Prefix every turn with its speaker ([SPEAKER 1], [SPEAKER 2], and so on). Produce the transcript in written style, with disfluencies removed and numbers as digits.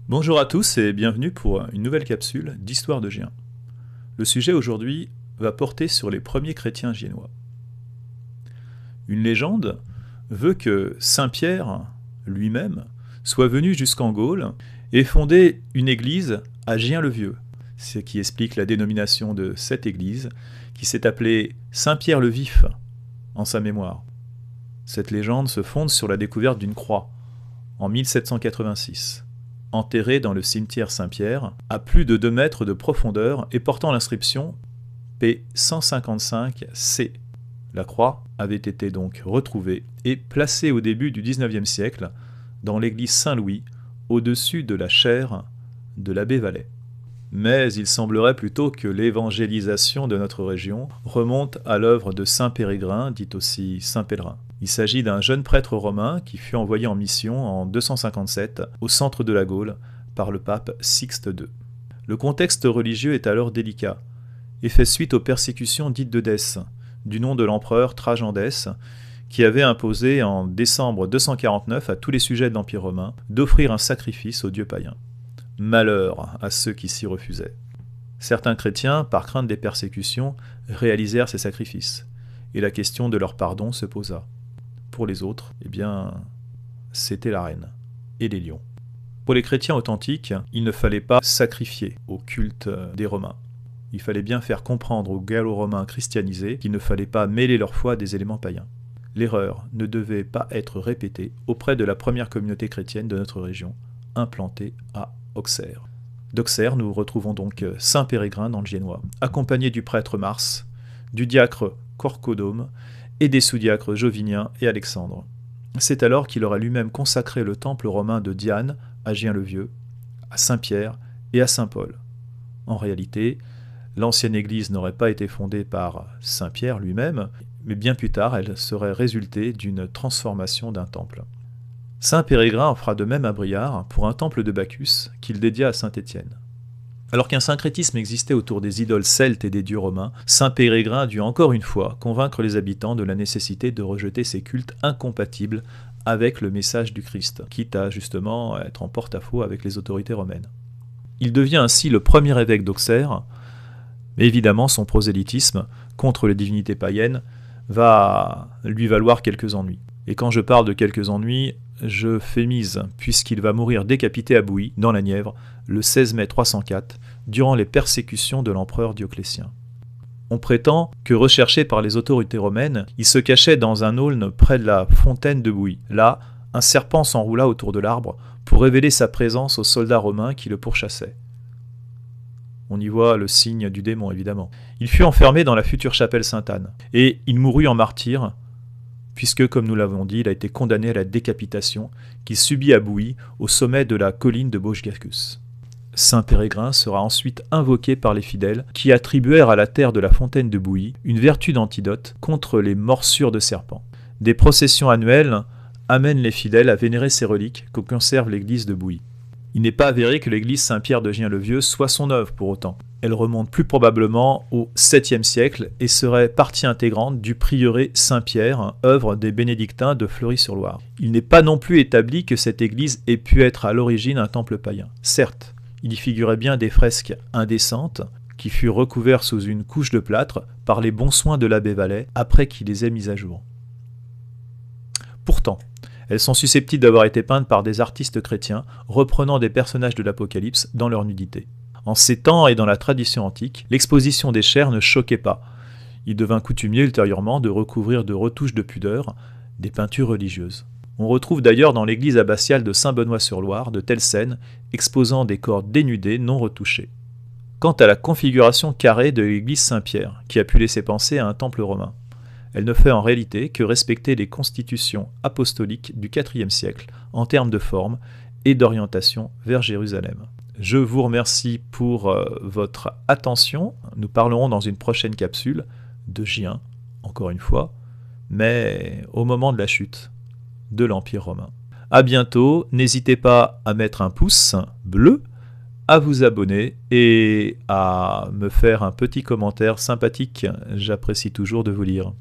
[SPEAKER 1] Bonjour à tous et bienvenue pour une nouvelle capsule d'Histoire de Gien. Le sujet aujourd'hui va porter sur les premiers chrétiens giennois. Une légende veut que Saint Pierre lui-même soit venu jusqu'en Gaule et fondé une église à Gien-le-Vieux, ce qui explique la dénomination de cette église qui s'est appelée Saint-Pierre le Vif en sa mémoire. Cette légende se fonde sur la découverte d'une croix en 1786. Enterré dans le cimetière Saint-Pierre, à plus de 2 mètres de profondeur et portant l'inscription P155C. La croix avait été donc retrouvée et placée au début du XIXe siècle dans l'église Saint-Louis, au-dessus de la chaire de l'abbé Vallet. Mais il semblerait plutôt que l'évangélisation de notre région remonte à l'œuvre de Saint Pérégrin, dit aussi Saint Pèlerin. Il s'agit d'un jeune prêtre romain qui fut envoyé en mission en 257 au centre de la Gaule par le pape Sixte II. Le contexte religieux est alors délicat et fait suite aux persécutions dites de Dèce, du nom de l'empereur Trajan d'Esse, qui avait imposé en décembre 249 à tous les sujets de l'Empire romain d'offrir un sacrifice aux dieux païens. Malheur à ceux qui s'y refusaient. Certains chrétiens, par crainte des persécutions, réalisèrent ces sacrifices, et la question de leur pardon se posa. Pour les autres, c'était la reine et les lions. Pour les chrétiens authentiques, il ne fallait pas sacrifier au culte des Romains. Il fallait bien faire comprendre aux gallo-romains christianisés qu'il ne fallait pas mêler leur foi à des éléments païens. L'erreur ne devait pas être répétée auprès de la première communauté chrétienne de notre région, implantée à Auxerre. D'Auxerre, nous retrouvons donc Saint Pérégrin dans le Giennois, accompagné du prêtre Mars, du diacre Corcodome et des sous-diacres Jovinien et Alexandre. C'est alors qu'il aura lui-même consacré le temple romain de Diane à Gien-le-Vieux, à Saint-Pierre et à Saint-Paul. En réalité, l'ancienne église n'aurait pas été fondée par Saint-Pierre lui-même, mais bien plus tard, elle serait résultée d'une transformation d'un temple. Saint Pérégrin en fera de même à Briare pour un temple de Bacchus qu'il dédia à Saint-Étienne. Alors qu'un syncrétisme existait autour des idoles celtes et des dieux romains, Saint Pérégrin dut encore une fois convaincre les habitants de la nécessité de rejeter ces cultes incompatibles avec le message du Christ, quitte à justement être en porte-à-faux avec les autorités romaines. Il devient ainsi le premier évêque d'Auxerre, mais évidemment son prosélytisme contre les divinités païennes va lui valoir quelques ennuis. Et quand je parle de quelques ennuis, je fémise, puisqu'il va mourir décapité à Bouilly, dans la Nièvre, le 16 mai 304, durant les persécutions de l'empereur Dioclétien. On prétend que, recherché par les autorités romaines, il se cachait dans un aulne près de la fontaine de Bouilly. Là, un serpent s'enroula autour de l'arbre pour révéler sa présence aux soldats romains qui le pourchassaient. On y voit le signe du démon, évidemment. Il fut enfermé dans la future chapelle Sainte-Anne, et il mourut en martyr, puisque, comme nous l'avons dit, il a été condamné à la décapitation qu'il subit à Bouilly, au sommet de la colline de Bauge-Gacus. Saint Pérégrin sera ensuite invoqué par les fidèles, qui attribuèrent à la terre de la fontaine de Bouilly une vertu d'antidote contre les morsures de serpents. Des processions annuelles amènent les fidèles à vénérer ces reliques que conserve l'église de Bouilly. Il n'est pas avéré que l'église Saint-Pierre de Gien-le-Vieux soit son œuvre pour autant. Elle remonte plus probablement au 7e siècle et serait partie intégrante du prieuré Saint-Pierre, œuvre des bénédictins de Fleury-sur-Loire. Il n'est pas non plus établi que cette église ait pu être à l'origine un temple païen. Certes, il y figurait bien des fresques indécentes qui furent recouvertes sous une couche de plâtre par les bons soins de l'abbé Vallet après qu'il les ait mises à jour. Pourtant, elles sont susceptibles d'avoir été peintes par des artistes chrétiens reprenant des personnages de l'Apocalypse dans leur nudité. En ces temps et dans la tradition antique, l'exposition des chairs ne choquait pas. Il devint coutumier ultérieurement de recouvrir de retouches de pudeur des peintures religieuses. On retrouve d'ailleurs dans l'église abbatiale de Saint-Benoît-sur-Loire de telles scènes exposant des corps dénudés non retouchés. Quant à la configuration carrée de l'église Saint-Pierre, qui a pu laisser penser à un temple romain, elle ne fait en réalité que respecter les constitutions apostoliques du IVe siècle en termes de forme et d'orientation vers Jérusalem. Je vous remercie pour votre attention. Nous parlerons dans une prochaine capsule de Gien, encore une fois, mais au moment de la chute de l'Empire romain. À bientôt, n'hésitez pas à mettre un pouce bleu, à vous abonner et à me faire un petit commentaire sympathique. J'apprécie toujours de vous lire.